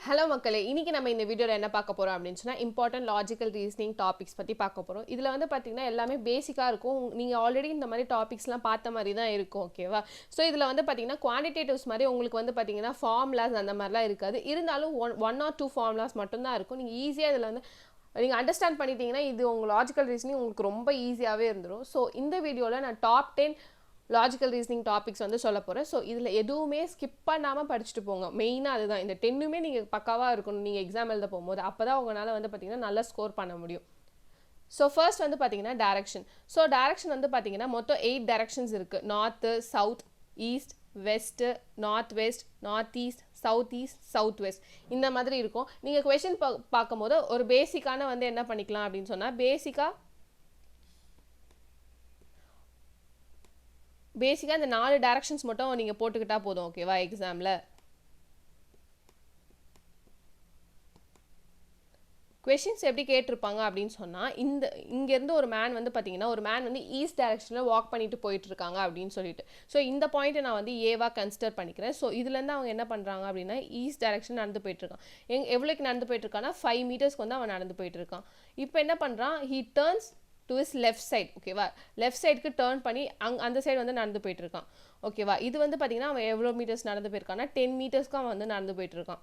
Hello மக்களே, இன்னைக்கு நம்ம இந்த வீடியோவில் என்ன பார்க்க போகிறோம் அப்படின்னு சொன்னால் இம்பார்ட்டன்ட் லாஜிக்கல் ரீசனிங் டாபிக்ஸ் பற்றி பார்க்க போகிறோம். இதில் வந்து பார்த்திங்கன்னா எல்லாமே பேசிக்காக இருக்கும். நீங்கள் ஆல்ரெடி இந்த மாதிரி டாபிக்ஸ்லாம் பார்த்த மாதிரி தான் இருக்கும். ஓகேவா? ஸோ இதில் வந்து பார்த்திங்கன்னா குவான்டிடேட்டிவ்ஸ் மாதிரி உங்களுக்கு வந்து பார்த்திங்கன்னா ஃபார்முலாஸ் அந்த மாதிரிலாம் இருக்காது. இருந்தாலும் ஒன் ஆர் டூ ஃபார்முலாஸ் மட்டும்தான் இருக்கும். நீங்கள் ஈஸியாக இதில் வந்து நீங்கள் அண்டர்ஸ்டாண்ட் பண்ணிட்டீங்கன்னா இது உங்கள் லாஜிக்கல் ரீசனிங் உங்களுக்கு ரொம்ப ஈஸியாகவே இருந்துடும். ஸோ இந்த வீடியோவில் நான் டாப் 10 லாஜிக்கல் ரீசனிங் டாபிக்ஸ் வந்து சொல்ல போகிறேன். ஸோ இதில் எதுவுமே ஸ்கிப் பண்ணாமல் படிச்சுட்டு போங்க. மெயினாக அதுதான். இந்த 10மே நீங்கள் பக்காவாக இருக்கணும் நீங்கள் எக்ஸாம் எழுத போகும்போது. அப்போ தான் உங்களால் வந்து பார்த்திங்கன்னா நல்லா ஸ்கோர் பண்ண முடியும். ஸோ ஃபர்ஸ்ட் வந்து பார்த்திங்கன்னா டைரக்ஷன். ஸோ டைரக்ஷன் வந்து பார்த்திங்கன்னா மொத்தம் 8 டைரக்ஷன்ஸ் இருக்குது. North, south, east, west, north west, north east, south west, இந்த மாதிரி இருக்கும். நீங்கள் கொஷின் பார்க்கும்போது ஒரு பேசிக்கான வந்து என்ன பண்ணிக்கலாம் அப்படின்னு சொன்னால் பேசிக்காக இந்த 4 டைரக்ஷன்ஸ் மட்டும் நீங்கள் போட்டுக்கிட்டா போதும். ஓகேவா? எக்ஸாமில் கொஷின்ஸ் எப்படி கேட்டிருப்பாங்க அப்படின்னு சொன்னால் இங்கேருந்து ஒரு மேன் வந்து பார்த்தீங்கன்னா ஒரு மேன் வந்து ஈஸ்ட் டைரக்ஷனில் வாக் பண்ணிட்டு போயிட்டுருக்காங்க அப்படின்னு சொல்லிட்டு. ஸோ இந்த பாயிண்ட்டை நான் வந்து ஏவாக கன்சிடர் பண்ணிக்கிறேன். ஸோ இதுலேருந்து அவங்க என்ன பண்ணுறாங்க அப்படின்னா ஈஸ்ட் டைரக்ஷன் நடந்து போயிட்டுருக்கான். எவ்வளோக்கு நடந்து போயிட்டுருக்கான்னா 5 மீட்டர்ஸ்க்கு வந்து அவன் நடந்து போயிட்டுருக்கான். இப்போ என்ன பண்ணுறான்? He turns to his left side. ஓகேவா? லெஃப்ட் சைடுக்கு டேர்ன் பண்ணி அந்த சைடு வந்து நடந்து போயிட்டுருக்கான். ஓகேவா? இது வந்து பார்த்தீங்கன்னா அவன் எவ்வளோ மீட்டர்ஸ் நடந்து போயிருக்கான்னா 10 மீட்டர்ஸ்க்கு அவன் வந்து நடந்து போயிட்டுருக்கான்.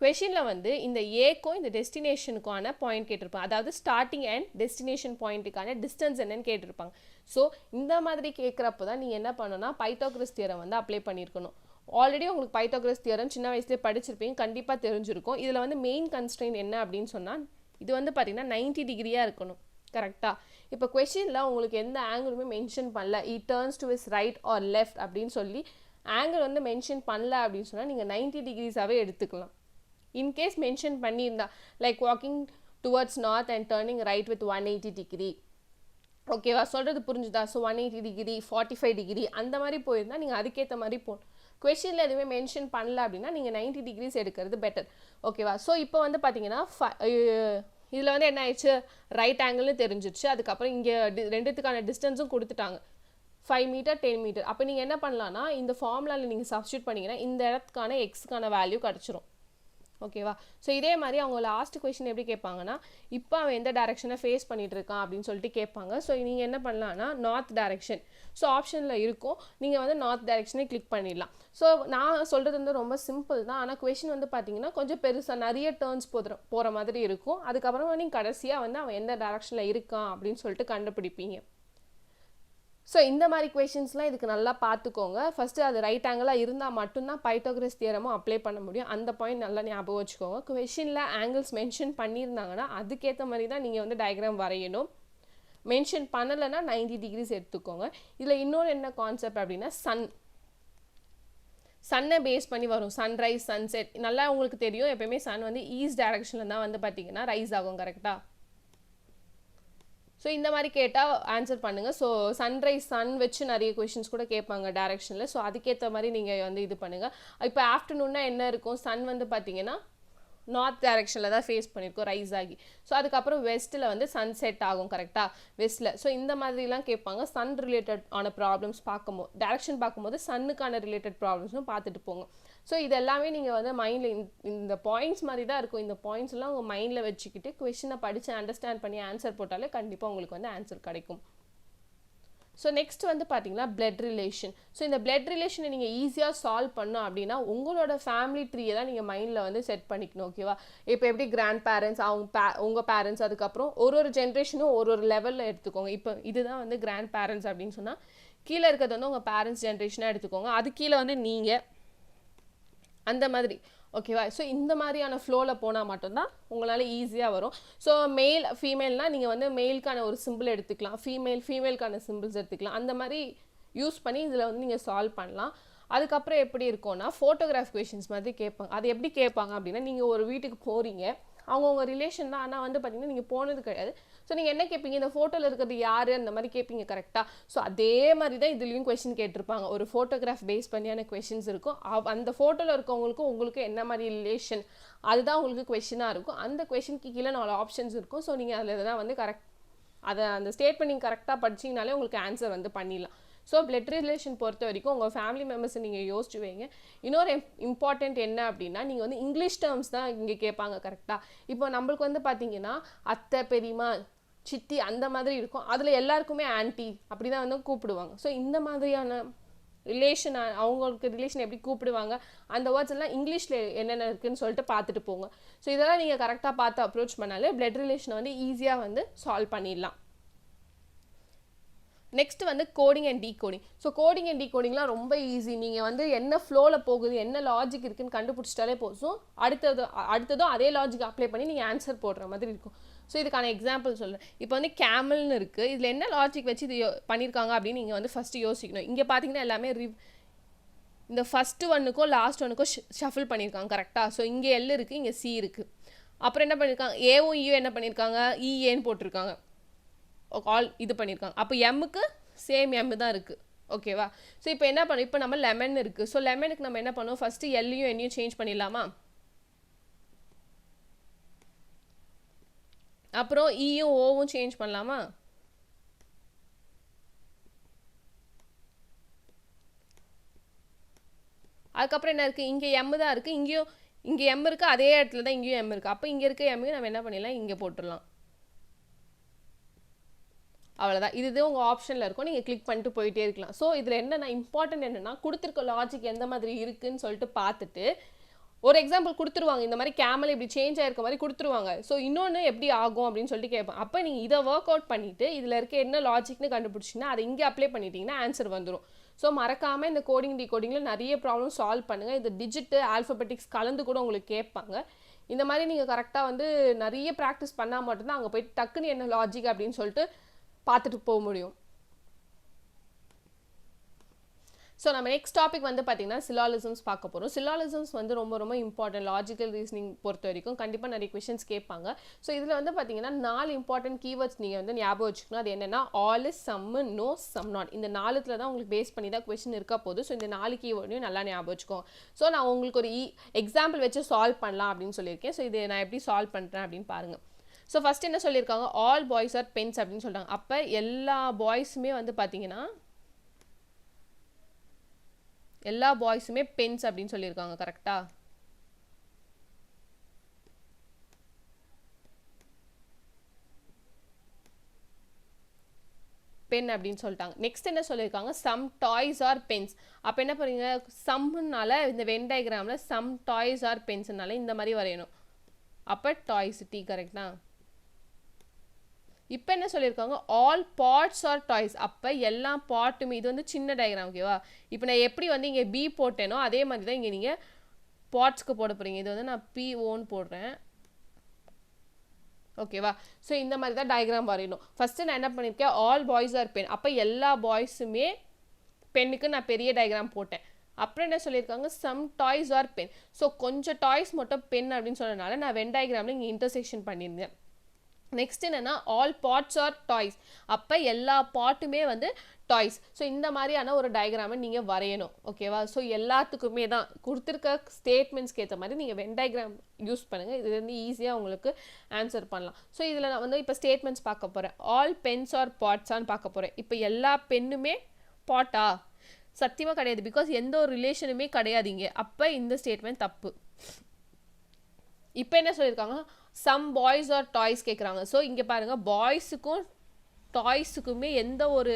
கொஷினில் வந்து இந்த ஏக்கும் இந்த டெஸ்டினேஷனுக்கான பாயிண்ட் கேட்டிருப்பாங்க. அதாவது ஸ்டார்டிங் அண்ட் டெஸ்டினேஷன் பாயிண்ட்டுக்கான டிஸ்டன்ஸ் என்னன்னு கேட்டிருப்பாங்க. ஸோ இந்த மாதிரி கேட்குறப்போ தான் நீங்கள் என்ன பண்ணணும்னா பைத்தாகரஸ் தியரம் வந்து அப்ளை பண்ணியிருக்கணும். ஆல்ரெடி உங்களுக்கு பைத்தாகரஸ் தியரம் சின்ன வயசுலேயே படிச்சிருப்பீங்க, கண்டிப்பாக தெரிஞ்சிருக்கும். இதில் வந்து மெயின் கன்ஸ்ட்ரெயின் என்ன அப்படின்னு சொன்னால் இது வந்து பார்த்திங்கன்னா 90 டிகிரியாக இருக்கணும். கரெக்டாக? இப்போ கொஷினில் உங்களுக்கு எந்த ஆங்கிளுமே மென்ஷன் பண்ணல. It turns to his right or left அப்படின்னு சொல்லி ஆங்கிள் வந்து மென்ஷன் பண்ணல அப்படின்னு சொன்னால் நீங்கள் 90 டிகிரிஸாகவே எடுத்துக்கலாம். இன்கேஸ் மென்ஷன் பண்ணியிருந்தா like walking towards north and turning right with 180 degree. ஓகேவா? சொல்கிறது புரிஞ்சுதா? ஸோ 180 டிகிரி 45 டிகிரி அந்த மாதிரி போயிருந்தால் நீங்கள் அதுக்கேற்ற மாதிரி போகணும். கொஷினில் எதுவுமே மென்ஷன் பண்ணல அப்படின்னா நீங்கள் 90 டிகிரிஸ் எடுக்கிறது பெட்டர். ஓகேவா? ஸோ இப்போ வந்து பார்த்தீங்கன்னா இதில் வந்து என்ன ஆயிடுச்சு? ரைட் ஆங்கிள்னு தெரிஞ்சிடுச்சு. அதுக்கப்புறம் இங்கே ரெண்டுத்துக்கான டிஸ்டன்ஸும் கொடுத்துட்டாங்க, 5 மீட்டர் 10 மீட்டர். அப்போ நீங்கள் என்ன பண்ணலான்னா இந்த ஃபார்முலாவில் நீங்கள் சப்ஸ்டியூட் பண்ணிங்கன்னா இந்த இடத்துக்கான எக்ஸுக்கான வேல்யூ கிடச்சிரும். ஓகேவா? ஸோ இதே மாதிரி அவங்க லாஸ்ட் கொஷின் எப்படி கேட்பாங்கன்னா இப்போ அவன் எந்த டைரக்ஷனை ஃபேஸ் பண்ணிட்டு இருக்கான் அப்படின்னு சொல்லிட்டு கேட்பாங்க. ஸோ நீங்கள் என்ன பண்ணலான்னா நார்த் டைரக்ஷன். ஸோ ஆப்ஷனில் இருக்கும், நீங்கள் வந்து நார்த் டைரக்ஷனே கிளிக் பண்ணிடலாம். ஸோ நான் சொல்கிறது வந்து ரொம்ப சிம்பிள் தான். ஆனால் கொஷின் வந்து பார்த்தீங்கன்னா கொஞ்சம் பெருசாக நிறைய டேர்ன்ஸ் போகிற மாதிரி இருக்கும். அதுக்கப்புறமா நீங்கள் கடைசியாக வந்து அவன் எந்த டைரக்ஷனில் இருக்கான் அப்படின்னு சொல்லிட்டு கண்டுபிடிப்பீங்க. ஸோ இந்த மாதிரி கொஷின்ஸ்லாம் இதுக்கு நல்லா பார்த்துக்கோங்க. ஃபஸ்ட்டு அது ரைட் ஆங்கிளாக இருந்தால் மட்டும்தான் பைத்தாகரஸ் தியரமும் அப்ளை பண்ண முடியும். அந்த பாயிண்ட் நல்லா ஞாபகம் வச்சுக்கோங்க. கொஷினில் ஆங்கிள்ஸ் மென்ஷன் பண்ணியிருந்தாங்கன்னா அதுக்கேற்ற மாதிரி தான் நீங்கள் வந்து டயக்ராம் வரையணும். மென்ஷன் பண்ணலைன்னா 90 டிகிரிஸ் எடுத்துக்கோங்க. இதில் இன்னொரு என்ன கான்செப்ட் அப்படின்னா சன்னை பேஸ் பண்ணி வரும். சன்ரைஸ், சன்செட் நல்லா உங்களுக்கு தெரியும். எப்பயுமே சன் வந்து ஈஸ்ட் டைரக்ஷனில் தான் வந்து பார்த்தீங்கன்னா ரைஸ் ஆகும். கரெக்டாக? ஸோ இந்த மாதிரி கேட்டால் ஆன்சர் பண்ணுங்கள். ஸோ சன்ரைஸ் சன் வச்சு நிறைய கொஷின்ஸ் கூட கேட்பாங்க டைரக்ஷனில். ஸோ அதுக்கேற்ற மாதிரி நீங்கள் வந்து இது பண்ணுங்கள். இப்போ ஆஃப்டர்நூன்னா என்ன இருக்கும்? சன் வந்து பார்த்தீங்கன்னா நார்த் டைரக்ஷனில் தான் ஃபேஸ் பண்ணியிருக்கோம் ரைஸ் ஆகி. ஸோ அதுக்கப்புறம் வெஸ்ட்டில் வந்து சன்செட் ஆகும். கரெக்டாக? வெஸ்ட்டில். ஸோ இந்த மாதிரிலாம் கேட்பாங்க. சன் ரிலேட்டட் ஆன ப்ராப்ளம்ஸ் பார்க்கும்போது டைரக்ஷன் பார்க்கும்போது சன்னுக்கான ரிலேட்டட் ப்ராப்ளம்ஸும் பார்த்துட்டு போங்க. ஸோ இது எல்லாமே நீங்கள் வந்து மைண்டில் இந்த பாயிண்ட்ஸ் மாதிரி தான் இருக்கும். இந்த பாயிண்ட்ஸ்லாம் உங்கள் மைண்டில் வச்சுக்கிட்டு கொஷினை படித்து அண்டர்ஸ்டாண்ட் பண்ணி ஆன்சர் போட்டாலே கண்டிப்பாக உங்களுக்கு வந்து ஆன்சர் கிடைக்கும். ஸோ நெக்ஸ்ட் வந்து பார்த்தீங்கன்னா பிளட் ரிலேஷன். ஸோ இந்த பிளட் ரிலேஷனை நீங்கள் ஈஸியாக சால்வ் பண்ணோம் அப்படின்னா உங்களோட ஃபேமிலி ட்ரீயை தான் நீங்கள் மைண்டில் வந்து செட் பண்ணிக்கணும். ஓகேவா? இப்போ எப்படி கிராண்ட் பேரண்ட்ஸ் உங்கள் பேரண்ட்ஸ் அதுக்கப்புறம் ஒரு ஜென்ரேஷனும் ஒரு லெவலில் எடுத்துக்கோங்க. இப்போ இதுதான் வந்து கிராண்ட் பேரண்ட்ஸ் அப்படின்னு சொன்னால் கீழே இருக்கிறது வந்து உங்கள் பேரண்ட்ஸ் ஜென்ரேஷனாக எடுத்துக்கோங்க. அது கீழே வந்து நீங்கள் அந்த மாதிரி. ஓகேவா? ஸோ இந்த மாதிரியான ஃப்ளோவில் போனால் மட்டும்தான் உங்களால் ஈஸியாக வரும். ஸோ மேல் ஃபீமேல்னால் நீங்கள் வந்து மேலுக்கான ஒரு சிம்பிள் எடுத்துக்கலாம், ஃபீமேலுக்கான சிம்பிள்ஸ் எடுத்துக்கலாம். அந்த மாதிரி யூஸ் பண்ணி இதில் வந்து நீங்கள் சால்வ் பண்ணலாம். அதுக்கப்புறம் எப்படி இருக்கும்னா ஃபோட்டோகிராஃப் கொஷின்ஸ் மாதிரி கேட்பாங்க. அது எப்படி கேட்பாங்க அப்படின்னா நீங்கள் ஒரு வீட்டுக்கு போகிறீங்க, அவங்கவுங்க ரிலேஷன் தான், ஆனால் வந்து பார்த்தீங்கன்னா நீங்கள் போனது கிடையாது. ஸோ நீங்கள் என்ன கேட்பீங்க? இந்த ஃபோட்டோவில் இருக்கிறது யார் அந்த மாதிரி கேட்பீங்க. கரெக்டாக? ஸோ அதே மாதிரி தான் இதுலேயும் கொஷின் கேட்டிருப்பாங்க. ஒரு ஃபோட்டோகிராஃப் பேஸ் பண்ணியான கொஷின்ஸ் இருக்கும். அந்த ஃபோட்டோவில் இருக்கவங்களுக்கும் உங்களுக்கு என்ன மாதிரி ரிலேஷன் அதுதான் உங்களுக்கு கொஷினாக இருக்கும். அந்த கொஷினுக்கு கீழே 4 ஆப்ஷன்ஸ் இருக்கும். ஸோ நீங்கள் அதில் எதனா வந்து அந்த ஸ்டேட்மெண்ட் நீங்கள் கரெக்டாக படிச்சிங்கனாலே உங்களுக்கு ஆன்சர் வந்து பண்ணிடலாம். ஸோ பிளட் ரிலேஷன் பொறுத்த வரைக்கும் உங்கள் ஃபேமிலி மெம்பர்ஸை நீங்கள் யோசிச்சு வைங்க. இன்னொரு இம்பார்ட்டண்ட் என்ன அப்படின்னா, நீங்கள் வந்து இங்கிலீஷ் டேர்ம்ஸ் தான் இங்கே கேட்பாங்க கரெக்டாக. இப்போ நம்மளுக்கு வந்து பார்த்தீங்கன்னா அத்தை, பெரியம்மா, சித்தி அந்த மாதிரி இருக்கும். அதில் எல்லாருக்குமே ஆன்ட்டி அப்படி தான் வந்து கூப்பிடுவாங்க. ஸோ இந்த மாதிரியான ரிலேஷன், அவங்களுக்கு ரிலேஷன் எப்படி கூப்பிடுவாங்க, அந்த வேர்ட்ஸ் எல்லாம் இங்கிலீஷில் என்னென்ன இருக்குதுன்னு சொல்லிட்டு பார்த்துட்டு போங்க. ஸோ இதெல்லாம் நீங்கள் கரெக்டாக பார்த்து அப்ரோச் பண்ணாலே பிளட் ரிலேஷனை வந்து ஈஸியாக வந்து சால்வ் பண்ணிடலாம். நெக்ஸ்ட் வந்து coding and decoding. So coding and டீகோடிங்லாம் ரொம்ப ஈஸி. நீங்கள் வந்து என்ன ஃப்ளோவில் போகுது, என்ன லாஜிக் இருக்குன்னு கண்டுபிடிச்சிட்டாலே போதும். அடுத்ததும் அதே லாஜிக் அப்ளை பண்ணி நீங்கள் ஆன்சர் போடுற மாதிரி இருக்கும். ஸோ இதுக்கான எக்ஸாம்பிள் சொல்கிறேன். இப்போ வந்து கேமல்னு இருக்குது. இதில் என்ன லாஜிக் வச்சு இது பண்ணியிருக்காங்க அப்படின்னு நீங்கள் வந்து ஃபஸ்ட்டு யோசிக்கணும். இங்கே பார்த்தீங்கன்னா எல்லாமே இந்த ஃபஸ்ட்டு ஒன்றுக்கும் லாஸ்ட் ஒன்றுக்கும் ஷஃபில் பண்ணியிருக்காங்க கரெக்டாக. ஸோ இங்கே எல் இருக்குது, இங்கே சி இருக்குது. அப்புறம் என்ன பண்ணியிருக்காங்க, ஏவும் ஈயும் என்ன பண்ணியிருக்காங்க, இஏன்னு போட்டிருக்காங்க. ஆல் இது பண்ணியிருக்காங்க. அப்போ எம்முக்கு சேம் எம் தான் இருக்குது. ஓகேவா? ஸோ இப்போ என்ன பண்ண, இப்போ நம்ம லெமன் இருக்குது. ஸோ லெமனுக்கு நம்ம என்ன பண்ணுவோம், ஃபஸ்ட்டு எல்லையும் என்னையும் சேஞ்ச் பண்ணிடலாமா? அப்புறம் ஈயும் ஓவும் சேஞ்ச் பண்ணலாமா? அதுக்கப்புறம் என்ன இருக்குது, இங்கே எம் தான் இருக்குது, இங்கே எம் இருக்குது, அதே இடத்துல தான் இங்கேயும் எம் இருக்குது. அப்போ இங்கே இருக்க எம்மையும் நம்ம என்ன பண்ணிடலாம், இங்கே போட்டுடலாம். அவ்வளோதான். இது உங்கள் ஆப்ஷனில் இருக்கும், நீங்கள் கிளிக் பண்ணிட்டு போயிட்டே இருக்கலாம். ஸோ இதில் என்னென்னா இம்பார்ட்டன்ட் என்னென்னா, கொடுத்துருக்க லாஜிக் எந்த மாதிரி இருக்குதுன்னு சொல்லிட்டு பார்த்துட்டு ஒரு எக்ஸாம்பிள் கொடுத்துருவாங்க. இந்த மாதிரி கேமல் இப்படி சேஞ்ச் ஆகிருக்க மாதிரி கொடுத்துருவாங்க. ஸோ இன்னொன்று எப்படி ஆகும் அப்படின்னு சொல்லிட்டு கேட்பேன். அப்போ நீங்கள் இதை ஒர்க் அவுட் பண்ணிவிட்டு இதில் இருக்க என்ன லாஜிக்னு கண்டுபிடிச்சிங்கன்னா அதை இங்கே அப்ளை பண்ணிட்டீங்கன்னா ஆன்சர் வந்துடும். ஸோ மறக்காமல் இந்த கோடிங் டிகோடிங்கில் நிறைய ப்ராப்ளம் சால்வ் பண்ணுங்கள். இது டிஜிட்டு ஆல்ஃபபெட்டிக்ஸ் கலந்து கூட உங்களுக்கு கேட்பாங்க. இந்த மாதிரி நீங்கள் கரெக்டாக வந்து நிறைய ப்ராக்டிஸ் பண்ணால் மட்டும்தான் அங்கே போய்ட்டு டக்குன்னு என்ன லாஜிக் அப்படின்னு சொல்லிட்டு பார்த்துட்டு போக முடியும். ஸோ நம்ம நெக்ஸ்ட் டாபிக் வந்து பார்த்தீங்கன்னா சிலாலிசம்ஸ் பார்க்க போகிறோம். சிலாலிசம்ஸ் வந்து ரொம்ப ரொம்ப இம்பார்ட்டன்ட். லாஜிக்கல் ரீசனிங் பொறுத்த வரைக்கும் கண்டிப்பாக நிறைய கொஷின்ஸ் கேட்பாங்க. ஸோ இதில் வந்து பார்த்தீங்கன்னா 4 இம்பார்ட்டன்ட் கீவேர்ட்ஸ் நீங்கள் வந்து ஞாபகம் வச்சுக்கணும். அது என்னென்னா all is, some, no, some not. இந்த 4த்தில் தான் உங்களுக்கு பேஸ் பண்ணி தான் கொஷின் இருக்க போகுது. ஸோ இந்த 4 கீவேர்டையும் நல்லா ஞாபகம் வச்சுக்கோங்க. ஸோ நான் உங்களுக்கு ஒரு எக்ஸாம்பிள் வச்சு சால்வ் பண்ணலாம் அப்படின்னு சொல்லியிருக்கேன். ஸோ இது நான் எப்படி சால்வ் பண்ணுறேன் அப்படின்னு பாருங்கள். ஸோ ஃபஸ்ட் என்ன சொல்லியிருக்காங்க, ஆல் பாய்ஸ் ஆர் பென்ஸ் அப்படின்னு சொல்கிறாங்க. அப்போ எல்லா பாய்ஸுமே வந்து பார்த்தீங்கன்னா எல்லா பாய்ஸுமே பென்ஸ் அப்படின்னு சொல்லியிருக்காங்க கரெக்டாக. பென் அப்படின்னு சொல்லிட்டாங்க. நெக்ஸ்ட் என்ன சொல்லியிருக்காங்க, சம் டாய்ஸ் ஆர் பென்ஸ். அப்போ என்ன பண்ணுறீங்க, சம்னால இந்த வென் டயக்ராமில் சம் டாய்ஸ் ஆர் பென்ஸ்னால இந்த மாதிரி வரையணும். அப்போ டாய்ஸ் டி கரெக்டா. இப்போ என்ன சொல்லியிருக்காங்க, ஆல் பாட்ஸ் ஆர் டாய்ஸ். அப்போ எல்லா பாட்டுமே, இது வந்து சின்ன டயக்ராம் ஓகேவா. இப்போ நான் எப்படி வந்து இங்கே பி போட்டேனோ அதே மாதிரி தான் இங்கே நீங்கள் பாட்ஸ்க்கு போட போகிறீங்க. இது வந்து நான் P-O-ன்னு போடுறேன் ஓகேவா. ஸோ இந்த மாதிரி தான் டயக்ராம் வரையணும். ஃபஸ்ட்டு நான் என்ன பண்ணியிருக்கேன், ஆல் பாய்ஸ் ஆர் பென். அப்போ எல்லா பாய்ஸுமே பெண்ணுக்கு நான் பெரிய டயக்ராம் போட்டேன். அப்புறம் என்ன சொல்லியிருக்காங்க, some toys are pen. So கொஞ்சம் டாய்ஸ் மட்டும் பென் அப்படின்னு சொன்னதுனால நான் வென் டயக்ராமில் இங்கே இன்டர்செக்ஷன் பண்ணியிருந்தேன். நெக்ஸ்ட் என்னென்னா ஆல் பாட்ஸ் ஆர் டாய்ஸ். அப்போ எல்லா பாட்டுமே வந்து டாய்ஸ். ஸோ இந்த மாதிரியான ஒரு டயக்ராமை நீங்கள் வரையணும் ஓகேவா. ஸோ எல்லாத்துக்குமே தான் கொடுத்துருக்க ஸ்டேட்மெண்ட்ஸ்க்கு ஏற்ற மாதிரி நீங்கள் வென் டயக்ராம் யூஸ் பண்ணுங்கள். இது வந்து ஈஸியாக உங்களுக்கு ஆன்சர் பண்ணலாம். ஸோ இதில் நான் வந்து இப்போ ஸ்டேட்மெண்ட்ஸ் பார்க்க போகிறேன். ஆல் பென்ஸ் ஆர் பாட்ஸான்னு பார்க்க போகிறேன். இப்போ எல்லா பெண்ணுமே பாட்டா, சத்தியமாக கிடையாது. பிகாஸ் எந்த ஒரு ரிலேஷனுமே கிடையாது இங்கே. அப்போ இந்த ஸ்டேட்மெண்ட் தப்பு. இப்போ என்ன சொல்லியிருக்காங்க, சம் பாய்ஸ் ஆர் டாய்ஸ் கேட்குறாங்க. ஸோ இங்கே பாருங்கள், பாய்ஸுக்கும் டாய்ஸுக்குமே எந்த ஒரு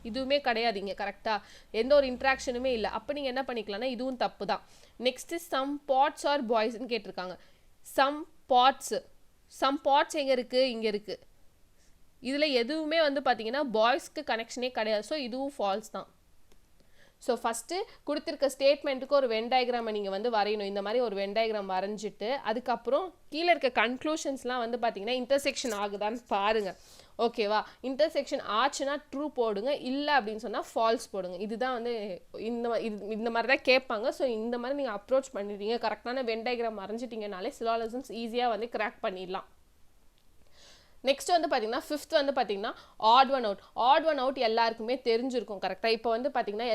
இதுவுமே கிடையாது இங்கே கரெக்டாக. எந்த ஒரு இன்ட்ராக்ஷனுமே இல்லை. அப்போ நீங்கள் என்ன பண்ணிக்கலாம்னா இதுவும் தப்பு தான். நெக்ஸ்ட்டு சம் பாட்ஸ் ஆர் பாய்ஸ்ன்னு கேட்டிருக்காங்க. சம் பாட்ஸ் எங்கே இருக்குது, இங்கே இருக்குது. இதில் எதுவுமே வந்து பார்த்தீங்கன்னா பாய்ஸ்க்கு கனெக்ஷனே கிடையாது. ஸோ இதுவும் ஃபால்ஸ் தான். ஸோ ஃபஸ்ட்டு கொடுத்துருக்க ஸ்டேட்மெண்ட்டுக்கு ஒரு வென் டயக்ராமை நீங்கள் வந்து வரையணும். இந்த மாதிரி ஒரு வென் டயக்ராம் வரைஞ்சிட்டு அதுக்கப்புறம் கீழே இருக்க கன்க்ளூஷன்ஸ்லாம் வந்து பார்த்தீங்கன்னா இன்டர்செக்ஷன் ஆகுதான்னு பாருங்கள் ஓகேவா. இன்டர்செக்ஷன் ஆச்சுன்னா ட்ரூ போடுங்க, இல்லை அப்படின்னு சொன்னால் ஃபால்ஸ் போடுங்க. இதுதான் வந்து இந்த மாதிரி தான் கேட்பாங்க. ஸோ இந்த மாதிரி நீங்கள் அப்ரோச் பண்ணிடுறீங்க, கரெக்டான வென் டயக்ராம் வரைஞ்சிட்டிங்கனாலே சிலாலிசம்ஸ் ஈஸியாக வந்து கிராக் பண்ணிடலாம். நெக்ஸ்ட் வந்து பார்த்தீங்கன்னா ஃபிஃப்த் வந்து பார்த்தீங்கன்னா odd one out. Odd one out எல்லாருக்குமே தெரிஞ்சிருக்கும் கரெக்டாக. இப்போ வந்து பார்த்தீங்கன்னா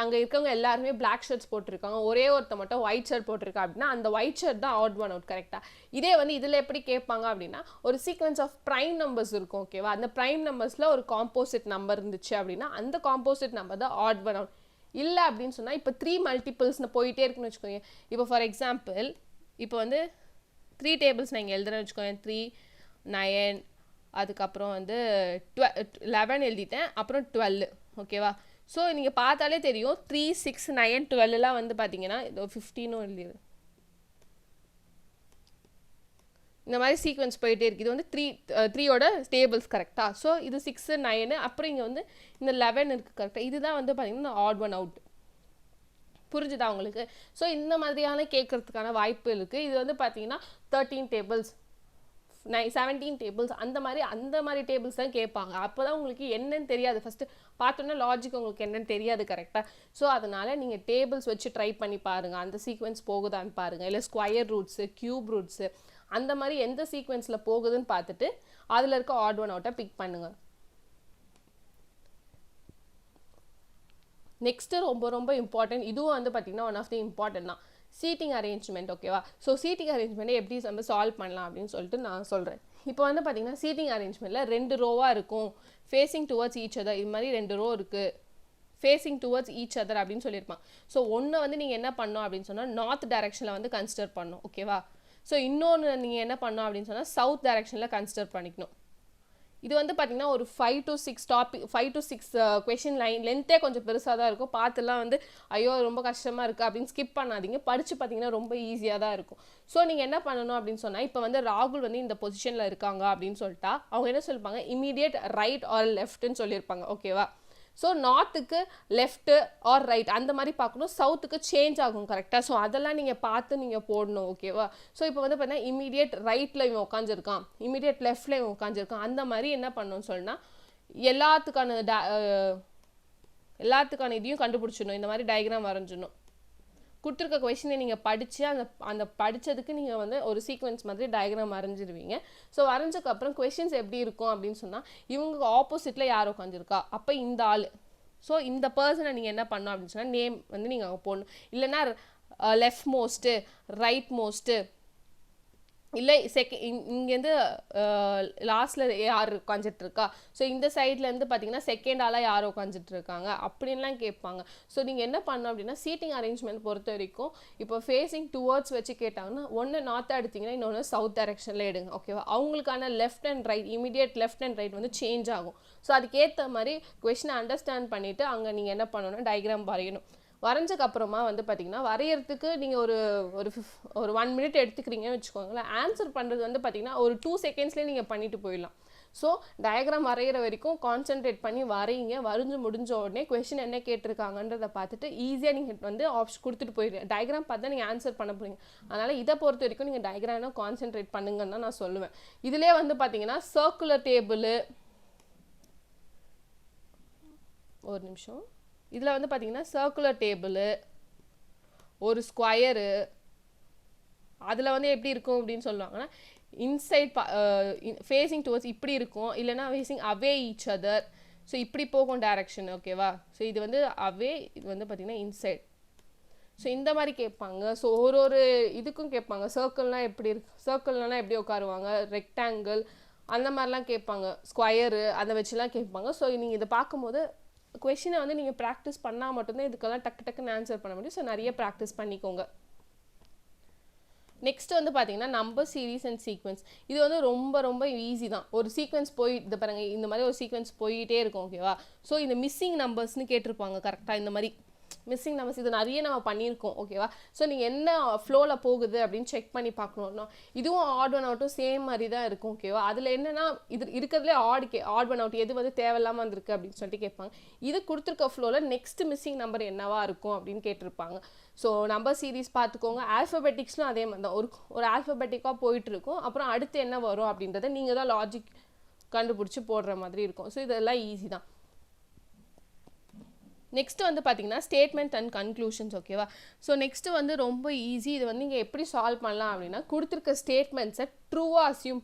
அங்கே இருக்கவங்க எல்லாருமே பிளாக் ஷர்ட்ஸ் போட்டிருக்காங்க, ஒரே ஒருத்த மட்டும் ஒயிட் ஷர்ட் போட்டிருக்கா அப்படின்னா அந்த ஒயிட் ஷர்ட் தான் ஆட் ஒன் அவுட் கரெக்டாக. இதே வந்து இதில் எப்படி கேட்பாங்க அப்படின்னா ஒரு சீக்வன்ஸ் ஆஃப் ப்ரைம் நம்பர்ஸ் இருக்கும் ஓகேவா. அந்த ப்ரைம் நம்பர்ஸில் ஒரு காம்போசிட் நம்பர் இருந்துச்சு அப்படின்னா அந்த காம்போசிட் நம்பர் தான் ஆட் ஒன் அவுட். இல்லை அப்படின்னு சொன்னால் இப்போ 3 மல்டிபிள்ஸ்னு போயிட்டே இருக்குன்னு வச்சுக்கோங்க. இப்போ ஃபார் எக்ஸாம்பிள் இப்போ வந்து 3 டேபிள்ஸ் நான் இங்கே எழுதுறேன்னு வச்சுக்கோங்க. 3, 9, அதுக்கப்புறம் வந்து 11 எழுதிட்டேன், அப்புறம் 12 ஓகேவா. ஸோ நீங்கள் பார்த்தாலே தெரியும் 3, 6, 9, 12 வந்து பார்த்தீங்கன்னா 15 எழுதிடு. இந்த மாதிரி சீக்வன்ஸ் போயிட்டே இருக்குது. இது வந்து 3யோட டேபிள்ஸ் கரெக்டாக. ஸோ இது 6, 9, அப்புறம் இங்கே வந்து இந்த 11 இருக்குது கரெக்டாக. இதுதான் வந்து பார்த்தீங்கன்னா ஆட் ஒன் அவுட். புரிஞ்சுதா உங்களுக்கு? ஸோ இந்த மாதிரியான கேட்கறதுக்கான வாய்ப்பு இருக்குது. இது வந்து பார்த்தீங்கன்னா 13 டேபிள்ஸ், 17 டேபிள்ஸ் அந்த மாதிரி டேபிள்ஸ் தான் கேட்பாங்க. அப்போ தான் உங்களுக்கு என்னன்னு தெரியாது. ஃபஸ்ட்டு பார்த்தோன்னா லாஜிக் உங்களுக்கு என்னன்னு தெரியாது கரெக்டாக. ஸோ அதனால் நீங்கள் டேபிள்ஸ் வச்சு ட்ரை பண்ணி பாருங்கள், அந்த சீக்வன்ஸ் போகுதான்னு பாருங்கள். இல்லை ஸ்கொயர் ரூட்ஸு, கியூப் ரூட்ஸு அந்த மாதிரி எந்த சீக்வன்ஸில் போகுதுன்னு பார்த்துட்டு அதில் இருக்க ஆட் ஒன் அவுட்டை பிக் பண்ணுங்கள். நெக்ஸ்ட்டு ரொம்ப ரொம்ப இம்பார்ட்டன்ட், இதுவும் வந்து பார்த்திங்கன்னா ஒன் ஆஃப் தி இம்பார்ட்டன்ட் தான், சீட்டிங் அரேஞ்ச்மெண்ட் ஓகேவா. ஸோ சீட்டிங் அரேஞ்ச்மெண்ட்டை எப்படி நம்ம சால்வ் பண்ணலாம் அப்படின்னு சொல்லிட்டு நான் சொல்கிறேன். இப்போ வந்து பார்த்திங்கன்னா சீட்டிங் அரேஞ்ச்மெண்ட்டில் 2 ரோவாக இருக்கும், ஃபேஸிங் டுவர்ட்ஸ் ஈச் அதர். இது மாதிரி 2 ரோ இருக்குது, ஃபேஸிங் டுவர்ட்ஸ் ஈச் அதர் அப்படின்னு சொல்லியிருப்பாங்க. ஸோ ஒன்று வந்து நீங்கள் என்ன பண்ணணும் அப்படின்னு சொன்னால் நார்த் டைரக்ஷனில் வந்து கன்சிடர் பண்ணணும் ஓகேவா. ஸோ இன்னொன்று நீங்கள் என்ன பண்ணணும் அப்படின்னு சொன்னால் சவுத் டைரக்ஷனில் கன்சிடர் பண்ணிக்கணும். இது வந்து பார்த்தீங்கன்னா ஒரு 5 to 6 கொஷின் லென்த்தே கொஞ்சம் பெருசாக தான் இருக்கும். பார்த்துலாம் வந்து ஐயோ ரொம்ப கஷ்டமாக இருக்குது அப்படின்னு ஸ்கிப் பண்ணாதீங்க. படித்து பார்த்தீங்கன்னா ரொம்ப ஈஸியாக தான் இருக்கும். ஸோ நீங்கள் என்ன பண்ணணும் அப்படின்னு சொன்னால் இப்போ வந்து ராகுல் வந்து இந்த பொசிஷனில் இருக்காங்க அப்படின்னு சொல்லிட்டா அவங்க என்ன சொல்லிப்பாங்க, இமீடியட் ரைட் ஆர் லெஃப்ட்னு சொல்லியிருப்பாங்க ஓகேவா. ஸோ நார்த்துக்கு லெஃப்ட்டு ஆர் ரைட் அந்த மாதிரி பார்க்கணும், சவுத்துக்கு சேஞ்ச் ஆகும் கரெக்டாக. ஸோ அதெல்லாம் நீங்கள் பார்த்து நீங்கள் போடணும் ஓகேவா. ஸோ இப்போ வந்து பார்த்தீங்கன்னா இமீடியட் ரைட்டில் இவன் உட்காந்துருக்கான், இமீடியட் லெஃப்டில் இவன் உட்காந்துருக்கான், அந்த மாதிரி என்ன பண்ணணும்னு சொன்னால் எல்லாத்துக்கான இதையும் கண்டுபிடிச்சிடணும். இந்த மாதிரி டயக்ராம் வரைஞ்சிடணும். கொடுத்துருக்க கொஷினை நீங்கள் படித்து அந்த படித்ததுக்கு நீங்கள் வந்து ஒரு சீக்வன்ஸ் மாதிரி டயக்ராம் வரைஞ்சிருவீங்க. ஸோ வரைஞ்சதுக்கப்புறம் கொஷின்ஸ் எப்படி இருக்கும் அப்படின்னு சொன்னால் இவங்க ஆப்போசிட்டில் யார் உட்காந்துருக்கா, அப்போ இந்த ஆள். ஸோ இந்த பர்சனை நீங்கள் என்ன பண்ணணும் அப்படின்னு சொன்னால் நேம் வந்து நீங்கள் அங்கே போடணும். இல்லைன்னா லெஃப்ட் மோஸ்ட்டு, ரைட் மோஸ்ட்டு, இல்லை இங்கேருந்து லாஸ்ட்டில் யார் உட்காந்துட்டு இருக்கா, ஸோ இந்த சைட்லேருந்து பார்த்தீங்கன்னா செகண்ட் ஆளாக யார் உட்காந்துட்டு இருக்காங்க அப்படின்லாம் கேட்பாங்க. ஸோ நீங்கள் என்ன பண்ணணும் அப்படின்னா சீட்டிங் அரேஞ்ச்மெண்ட் பொறுத்த வரைக்கும் இப்போ ஃபேஸிங் டுவர்ட்ஸ் வச்சு கேட்டாங்கன்னா ஒன்று நார்த்தாக எடுத்திங்கன்னா இன்னொன்று சவுத் டைரக்ஷனில் எடுங்க ஓகேவா. அவங்களுக்கான left and right, immediate left and right வந்து சேஞ்ச் ஆகும். ஸோ அதுக்கேற்ற மாதிரி கொஷினை அண்டர்ஸ்டாண்ட் பண்ணிவிட்டு அங்கே நீங்கள் என்ன பண்ணணும்னா டயக்ராம் வரையணும். வரைஞ்சக்கப்புறமா வந்து பார்த்திங்கன்னா வரைகிறதுக்கு நீங்கள் ஒரு 1 minute எடுத்துக்கிறீங்கன்னு வச்சுக்கோங்களேன். ஆன்சர் பண்ணுறது வந்து பார்த்திங்கன்னா ஒரு 2 secondsலேயே நீங்கள் பண்ணிட்டு போயிடலாம். ஸோ டயக்ராம் வரைகிற வரைக்கும் கான்சென்ட்ரேட் பண்ணி வரைங்க. வரைஞ்சு முடிஞ்ச உடனே கொஷின் என்ன கேட்டிருக்காங்கன்றதை பார்த்துட்டு ஈஸியாக நீங்கள் வந்து ஆப்ஷன் கொடுத்துட்டு போயிடுங்க. டயக்ராம் பார்த்து தான் நீங்கள் ஆன்சர் பண்ண போகிறீங்க. அதனால் இதை பொறுத்த வரைக்கும் நீங்கள் டயக்ராம் கான்சென்ட்ரேட் பண்ணுங்கன்னு தான் நான் சொல்லுவேன். இதிலே வந்து பார்த்திங்கன்னா சர்க்குலர் டேபிள், ஒரு நிமிஷம், இதில் வந்து பார்த்தீங்கன்னா சர்க்குலர் டேபிள், ஒரு ஸ்கொயரு, அதில் வந்து எப்படி இருக்கும் அப்படின்னு சொல்லுவாங்கன்னா இன்சைட் ஃபேஸிங் டுவர்ட்ஸ் இப்படி இருக்கும், இல்லைனா ஃபேஸிங் அவே ஈச் அதர். ஸோ இப்படி போகும் டைரக்ஷன் ஓகேவா. ஸோ இது வந்து அவே, இது வந்து பார்த்திங்கன்னா இன்சைட். ஸோ இந்த மாதிரி கேட்பாங்க. ஸோ ஒரு இதுக்கும் கேட்பாங்க. சர்க்கிள்னால் எப்படி இருக்கு, சர்க்கிள்னால் எப்படி உட்காருவாங்க, ரெக்டாங்கிள் அந்த மாதிரிலாம் கேட்பாங்க, ஸ்கொயரு அதை வச்சுலாம் கேட்பாங்க. ஸோ நீங்கள் இதை பார்க்கும்போது கொஷினை வந்து நீங்கள் ப்ராக்டிஸ் பண்ணால் மட்டும்தான் இதுக்கெல்லாம் டக்குன்னு ஆன்சர் பண்ண முடியும். ஸோ நிறைய ப்ராக்டிஸ் பண்ணிக்கோங்க. நெக்ஸ்ட் வந்து பார்த்தீங்கன்னா நம்பர் சீரீஸ் அண்ட் சீக்வன்ஸ். இது வந்து ரொம்ப ரொம்ப ஈஸி தான். ஒரு சீக்வன்ஸ் இது பாருங்க, இந்த மாதிரி ஒரு சீக்வன்ஸ் போயிட்டே இருக்கும் ஓகேவா. ஸோ இந்த மிஸ்ஸிங் நம்பர்ஸ்னு கேட்டிருப்பாங்க கரெக்டாக. இந்த மாதிரி மிஸ்ஸிங் நம்பர்ஸ் இது நிறைய நம்ம பண்ணியிருக்கோம் ஓகேவா. ஸோ நீங்கள் என்ன ஃப்ளோவில் போகுது அப்படின்னு செக் பண்ணி பார்க்கணுன்னா இதுவும் ஆட் ஒன் அவுட்டும் சேம் மாதிரி தான் இருக்கும் ஓகேவா. அதில் என்னென்னா இது இருக்கிறதுலே ஆட் ஒன் அவுட் எது வந்து தேவையில்லாமல் வந்திருக்கு அப்படின்னு சொல்லிட்டு கேட்பாங்க. இது கொடுத்துருக்க ஃப்ளோவில் நெக்ஸ்ட் மிஸ்ஸிங் நம்பர் என்னவா இருக்கும் அப்படின்னு கேட்டிருப்பாங்க. ஸோ நம்பர் சீரீஸ் பார்த்துக்கோங்க. ஆல்ஃபபெட்டிக்ஸ்லும் அதே மாதிரி தான், ஒரு ஆல்ஃபபெட்டிக்காக போயிட்டு இருக்கும். அப்புறம் அடுத்து என்ன வரும் அப்படின்றத நீங்கள் தான் லாஜிக் கண்டுபிடிச்சி போடுற மாதிரி இருக்கும். ஸோ இதெல்லாம் ஈஸி தான். நெக்ஸ்ட்டு வந்து பார்த்தீங்கன்னா ஸ்டேட்மெண்ட் அண்ட் கன்க்ளூஷன்ஸ் ஓகேவா. ஸோ நெக்ஸ்ட்டு வந்து ரொம்ப ஈஸி. இது வந்து நீங்கள் எப்படி சால்வ் பண்ணலாம் அப்படின்னா கொடுத்துருக்க ஸ்டேட்மெண்ட்ஸை ட்ரூவாக அசியூம்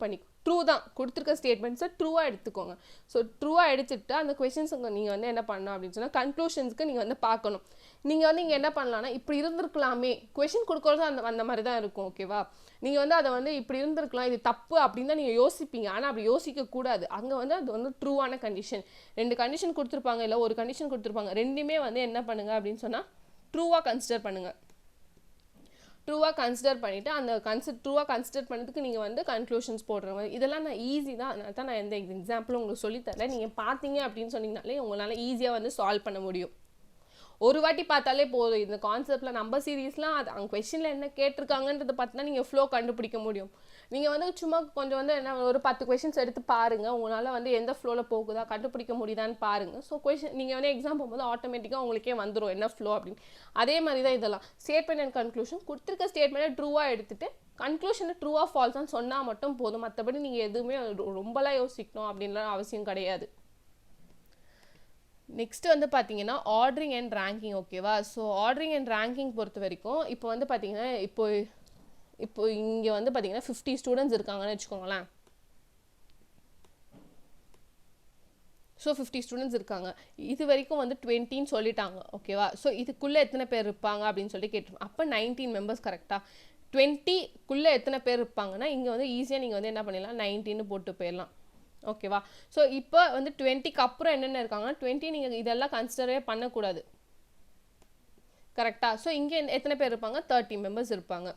ட்ரூ தான் கொடுத்துருக்க ஸ்டேட்மெண்ட்ஸை ட்ரூவாக எடுத்துக்கோங்க. ஸோ ட்ரூவாக எடுத்துகிட்டு அந்த கொஷின்ஸுங்க நீங்கள் வந்து என்ன பண்ணணும் அப்படின்னு சொன்னால் கன்க்ளூஷன்ஸ்க்கு நீங்கள் வந்து பார்க்கணும். நீங்கள் வந்து இங்கே என்ன பண்ணலான்னா இப்படி இருந்திருக்கலாமே, கொஷின் கொடுக்குறது அந்த மாதிரி தான் இருக்கும். ஓகேவா, நீங்கள் வந்து அதை வந்து இப்படி இருந்திருக்கலாம், இது தப்பு அப்படின்னு தான் நீங்கள் யோசிப்பீங்க. ஆனால் அப்படி யோசிக்கக்கூடாது. அங்கே வந்து அது வந்து ட்ரூவான கண்டிஷன். 2 கண்டிஷன் கொடுத்துருப்பாங்க, இல்லை ஒரு கண்டிஷன் கொடுத்துருப்பாங்க, ரெண்டுமே வந்து என்ன பண்ணுங்கள் அப்படின்னு சொன்னால் ட்ரூவாக கன்சிடர் பண்ணுங்கள். ட்ரூவாக கன்சிடர் பண்ணிவிட்டு அந்த ட்ரூவாக கன்சிடர் பண்ணதுக்கு நீங்கள் வந்து கன்க்ளூஷன்ஸ் போடுற மாதிரி. இதெல்லாம் நான் ஈஸி தான், அதனால தான் நான் எந்த எக்ஸாம்பிளும் உங்களுக்கு சொல்லித்தரேன். நீங்கள் பார்த்தீங்க அப்படின்னு சொன்னீங்கனாலே உங்களால் ஈஸியாக வந்து சால்வ் பண்ண முடியும். ஒரு வாட்டி பார்த்தாலே போதும். இந்த கான்செப்டில் நம்பர் சீரீஸ்லாம் அது அவங்க கொஷனில் என்ன கேட்டிருக்காங்கன்றதை பார்த்தினா நீங்கள் ஃப்ளோ கண்டுபிடிக்க முடியும். நீங்கள் வந்து சும்மா கொஞ்சம் வந்து என்ன ஒரு 10 கொஷின்ஸ் எடுத்து பாருங்கள், உங்களால் வந்து எந்த ஃப்ளோவில் போகுதா கண்டுபிடிக்க முடியுதான்னு பாருங்கள். ஸோ கொஷின் நீங்கள் வந்து எக்ஸாம் போகும்போது ஆட்டோமேட்டிக்காக உங்களுக்கே வந்துடும் என்ன ஃப்ளோ அப்படின்னு. அதே மாதிரி தான் இதெல்லாம் ஸ்டேட்மெண்ட் அண்ட் கன்க்ளூஷன். கொடுத்துருக்க ஸ்டேட்மெண்ட்டை ட்ரூவாக எடுத்துகிட்டு கன்க்ளூஷனை ட்ரூவாக ஃபால்ஸான்னு சொன்னால் மட்டும் போதும். மற்றபடி நீங்கள் எதுவுமே ரொம்பலாம் யோசிக்கணும் அப்படின்லாம் அவசியம் கிடையாது. நெக்ஸ்ட் வந்து பார்த்தீங்கன்னா ஆர்டரிங் அண்ட் ரேங்கிங். ஓகேவா, ஸோ ஆர்டரிங் அண்ட் ரேங்கிங் பொறுத்த வரைக்கும் இப்போ வந்து பார்த்தீங்கன்னா இப்போ இங்கே வந்து பார்த்தீங்கன்னா 50 ஸ்டூடெண்ட்ஸ் இருக்காங்கன்னு வச்சுக்கோங்களேன். ஸோ 50 ஸ்டூடெண்ட்ஸ் இருக்காங்க, இது வரைக்கும் வந்து 20ன்னு சொல்லிட்டாங்க. ஓகேவா, ஸோ இதுக்குள்ளே எத்தனை பேர் இருப்பாங்க அப்படின்னு சொல்லிட்டு கேட்டுருப்போம். அப்போ 19 மெம்பர்ஸ் கரெக்டாக. 20க்குள்ளே எத்தனை பேர் இருப்பாங்கன்னா இங்கே வந்து ஈஸியாக நீங்கள் வந்து என்ன பண்ணிடலாம் 19ன்னு போட்டு போயிடலாம். ஓகேவா, ஸோ இப்போ வந்து 20க்கு அப்புறம் என்னென்ன இருக்காங்கன்னா 20 நீங்கள் இதெல்லாம் கன்சிடரே பண்ணக்கூடாது. கரெக்டாக, ஸோ இங்கே எத்தனை பேர் இருப்பாங்க 30 மெம்பர்ஸ் இருப்பாங்க.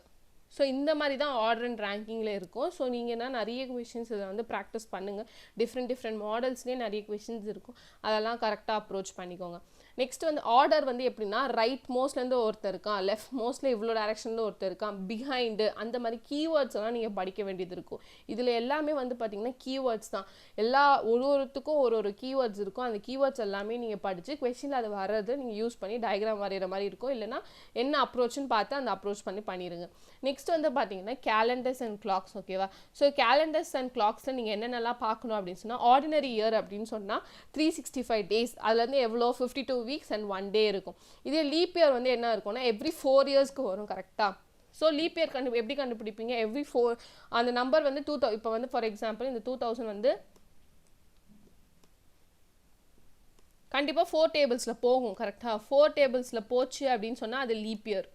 ஸோ இந்த மாதிரி தான் ஆர்டர் அண்ட் ரேங்கிங்கில் இருக்கும். ஸோ நீங்கள் என்ன நிறைய கொஷின்ஸ் இதை வந்து ப்ராக்டிஸ் பண்ணுங்கள். டிஃப்ரெண்ட் மாடல்ஸ்லேயே நிறைய கொஷின்ஸ் இருக்கும், அதெல்லாம் கரெக்டாக அப்ரோச் பண்ணிக்கோங்க. நெக்ஸ்ட் வந்து ஆர்டர் வந்து எப்படின்னா ரைட் மோஸ்ட்லேருந்து ஒருத்தர் இருக்கான், லெஃப்ட் மோஸ்ட்ல இவ்வளோ டேரக்ஷன்லேருந்து ஒருத்தர் இருக்கான், பிஹைண்டு, அந்த மாதிரி கீவேர்ட்ஸ் எல்லாம் நீங்கள் படிக்க வேண்டியது இருக்கும். இதில் எல்லாமே வந்து பார்த்தீங்கன்னா கீவேர்ட்ஸ் தான். ஒருத்துக்கும் ஒரு கீவேர்ட்ஸ் இருக்கும். அந்த கீவேர்ட்ஸ் எல்லாமே நீங்கள் படித்து கொஷினில் அது வர்றது நீங்கள் யூஸ் பண்ணி டயக்ராம் வரைகிற மாதிரி இருக்கும். இல்லைனா என்ன அப்ரோச்சுன்னு பார்த்து அந்த அப்ரோச் பண்ணிடுங்க. நெக்ஸ்ட் வந்து பார்த்தீங்கன்னா கேலண்டர்ஸ் அண்ட் கிளாக்ஸ். ஓகேவா, ஸோ கேலண்டர்ஸ் அண்ட் கிளாக்ஸில் நீங்கள் என்னென்னலாம் பார்க்கணும் அப்படின்னு சொன்னால் ஆர்டினரி இயர் அப்படின்னு சொன்னால் 365 டேஸ், அதுலேருந்து எவ்வளோ 52 வீக்ஸ் அண்ட் 1 டே இருக்கும். இதே லீப் இயர் வந்து என்ன இருக்கும்னா எவ்ரி 4 இயர்ஸ்க்கு வரும். கரெக்டாக, ஸோ லீப் இயர் எப்படி கண்டுபிடிப்பீங்க? எவ்ரி 4 அந்த நம்பர் வந்து 2000. இப்போ வந்து ஃபார் எக்ஸாம்பிள் இந்த 2000 வந்து கண்டிப்பாக 4 டேபிள்ஸில் போகும். கரெக்டாக, 4 டேபிள்ஸில் போச்சு அப்படின்னு சொன்னால் அது லீப் இயர்.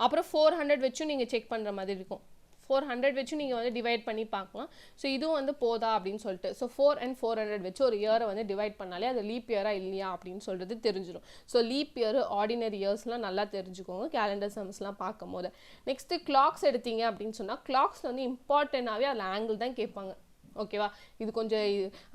அப்புறம் 400 வச்சும் நீங்கள் செக் பண்ணுற மாதிரி இருக்கும். 400 வச்சு நீங்கள் வந்து டிவைட் பண்ணி பார்க்கலாம். ஸோ இதுவும் வந்து போதா அப்படின்னு சொல்லிட்டு. ஸோ 4 and 400 வச்சு ஒரு இயரை வந்து டிவைட் பண்ணாலே அது லீப் இயரா இல்லையா அப்படின்னு சொல்கிறது தெரிஞ்சிடும். ஸோ லீப் இயர், ஆர்டினரி இயர்ஸ்லாம் நல்லா தெரிஞ்சுக்கோங்க கேலண்டர் சம்ஸ்லாம் பார்க்கும் போது. நெக்ஸ்ட்டு கிளாக்ஸ் எடுத்தீங்க அப்படின்னு சொன்னால் கிளாக்ஸ் வந்து இம்பார்ட்டண்ட்டாகவே அதில் ஆங்கிள் தான் கேட்பாங்க. ஓகேவா, இது கொஞ்சம்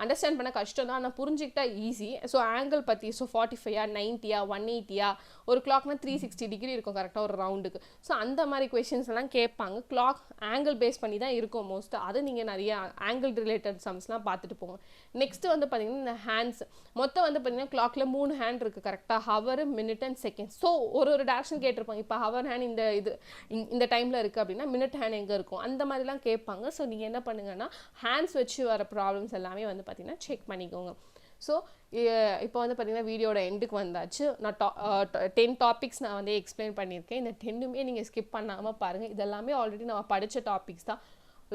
அண்டர்ஸ்டாண்ட் பண்ண கஷ்டம் தான், ஆனால் புரிஞ்சுக்கிட்டா ஈஸி. ஸோ ஆங்கிள் பற்றி, ஸோ 45 90 180 ஒரு கிளாக்னா 360 டிகிரி இருக்கும் கரெக்டாக ஒரு ரவுண்டுக்கு. ஸோ அந்த மாதிரி கொஷின்ஸ் எல்லாம் கேட்பாங்க. கிளாக் ஆங்கிள் பேஸ் பண்ணி தான் இருக்கும் மோஸ்ட்டு. அது நீங்கள் நிறைய ஆங்கிள் ரிலேட்டட் சம்ஸ்லாம் பார்த்துட்டு போங்க. நெக்ஸ்ட்டு வந்து பார்த்தீங்கன்னா இந்த ஹேண்ட்ஸ் மொத்தம் வந்து பார்த்தீங்கன்னா கிளாக்ல 3 ஹேண்ட் இருக்குது கரெக்டாக, hour, minute and second. So ஒரு டேரக்ஷன் கேட்டிருப்பாங்க. இப்போ ஹவர் ஹேண்ட் இந்த டைமில் இருக்குது அப்படின்னா மினிட் ஹேண்ட் எங்கே இருக்கும் அந்த மாதிரிலாம் கேட்பாங்க. ஸோ நீங்கள் என்ன பண்ணுங்கன்னா ஹேண்ட்ஸ் வச்சு வர ப்ராப்ளம்ஸ் எல்லாமே வந்து பார்த்தீங்கன்னா செக் பண்ணிக்கோங்க. ஸோ இப்போ வந்து பார்த்தீங்கன்னா வீடியோட எண்டுக்கு வந்தாச்சு. நான் 10 டாபிக்ஸ் நான் வந்து எக்ஸ்பிளைன் பண்ணியிருக்கேன். இந்த 10மே நீங்கள் ஸ்கிப் பண்ணாமல் பாருங்கள். இதெல்லாமே ஆல்ரெடி நம்ம படித்த டாபிக்ஸ் தான்.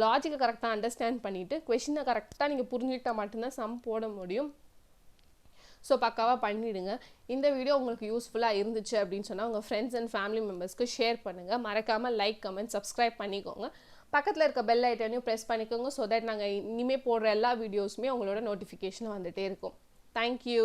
லாஜிக்கை கரெக்டாக அண்டர்ஸ்டாண்ட் பண்ணிவிட்டு கொஷினை கரெக்டாக நீங்கள் புரிஞ்சுக்கிட்டால் மட்டும்தான் சம் போட முடியும். ஸோ பக்காவாக பண்ணிவிடுங்க. இந்த வீடியோ உங்களுக்கு யூஸ்ஃபுல்லாக இருந்துச்சு அப்படின்னு சொன்னால் உங்கள் ஃப்ரெண்ட்ஸ் அண்ட் ஃபேமிலி மெம்பர்ஸ்க்கு ஷேர் பண்ணுங்கள். மறக்காமல் லைக், கமெண்ட், சப்ஸ்கிரைப் பண்ணிக்கோங்க. பக்கத்தில் இருக்க பெல் ஐட்டனையும் ப்ரெஸ் பண்ணிக்கோங்க. ஸோ தட் நாங்கள் இனிமேல் போடுற எல்லா வீடியோஸுமே உங்களோட நோட்டிஃபிகேஷன் வந்துகிட்டே இருக்கும். தேங்க்யூ.